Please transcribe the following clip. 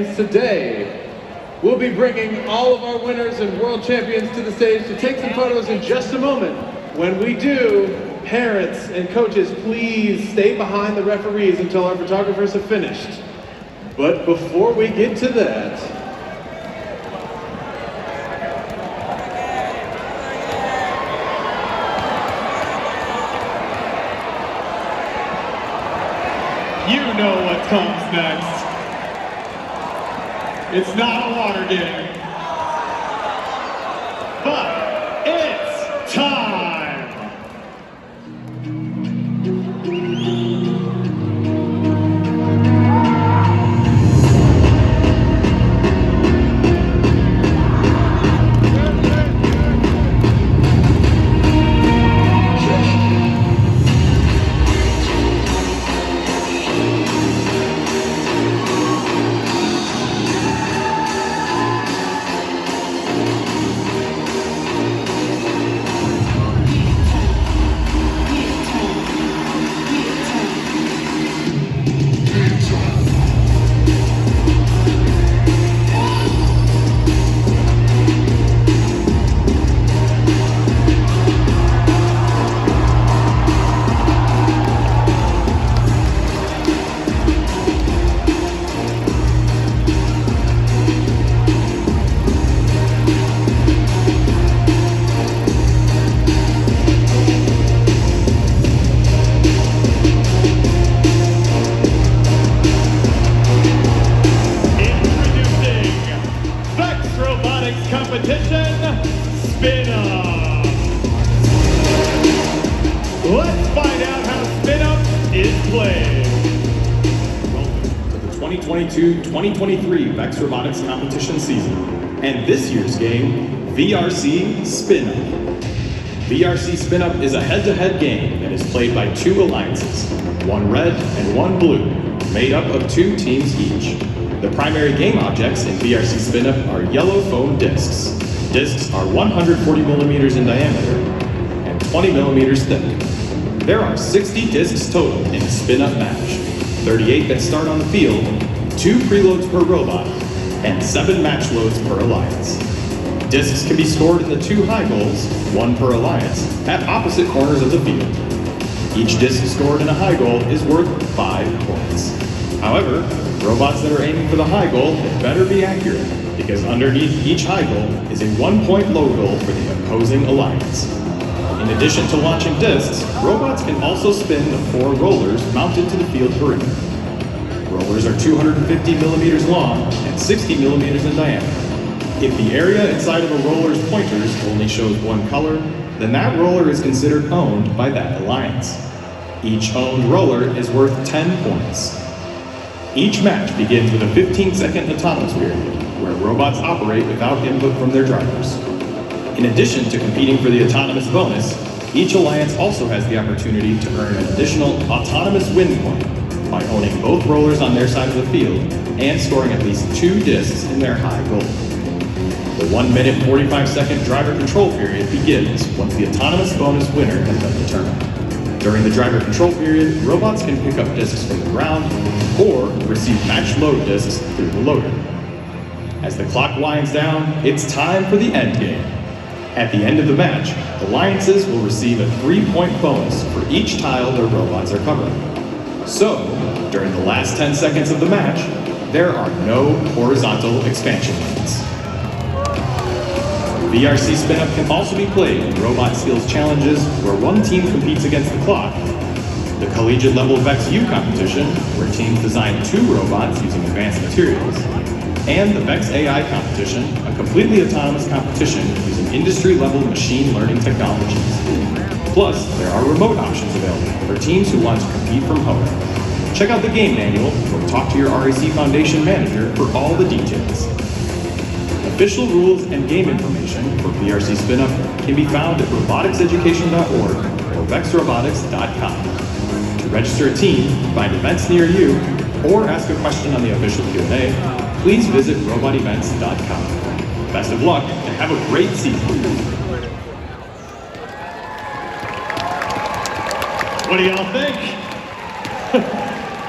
Today, we'll be bringing all of our winners and world champions to the stage to take some photos in just a moment. When we do, parents and coaches, please stay behind the referees until our photographers have finished. But before we get to that, you know what comes next. It's not a water game, but it's time. Competition, Spin Up. Let's find out how Spin Up is played. Welcome to the 2022-2023 VEX Robotics competition season, and this year's game, VRC Spin Up. VRC Spin Up is a head-to-head game that is played by two alliances, one red and one blue, made up of two teams each. The primary game objects in VRC Spin Up are yellow foam discs. Discs are 140 millimeters in diameter and 20 millimeters thick. There are 60 discs total in a Spin Up match, 38 that start on the field, 2 preloads per robot, and 7 match loads per alliance. Discs can be scored in the 2 high goals, 1 per alliance, at opposite corners of the field. Each disc scored in a high goal is worth 5 points. However, robots that are aiming for the high goal had better be accurate, because underneath each high goal is a 1-point low goal for the opposing alliance. In addition to launching discs, robots can also spin the 4 rollers mounted to the field perimeter. Rollers are 250 millimeters long and 60 millimeters in diameter. If the area inside of a roller's pointers only shows one color, then that roller is considered owned by that alliance. Each owned roller is worth 10 points. Each match begins with a 15-second autonomous period, where robots operate without input from their drivers. In addition to competing for the autonomous bonus, each alliance also has the opportunity to earn an additional autonomous win point by owning both rollers on their side of the field and scoring at least 2 discs in their high goal. The 1-minute 45-second driver control period begins once the autonomous bonus winner has been determined. During the driver control period, robots can pick up discs from the ground or receive match load discs through the loader. As the clock winds down, it's time for the end game. At the end of the match, alliances will receive a 3-point bonus for each tile their robots are covering. So, during the last 10 seconds of the match, there are no horizontal expansion lanes. VRC Spin Up can also be played in robot skills challenges where one team competes against the clock, the collegiate level VEX U competition where teams design 2 robots using advanced materials, and the VEX AI competition, a completely autonomous competition using industry-level machine learning technologies. Plus, there are remote options available for teams who want to compete from home. Check out the game manual or talk to your RAC Foundation manager for all the details. Official rules and game information for VRC Spin Up can be found at roboticseducation.org or vexrobotics.com. To register a team, find events near you, or ask a question on the official Q&A, please visit robotevents.com. Best of luck and have a great season. What do y'all think?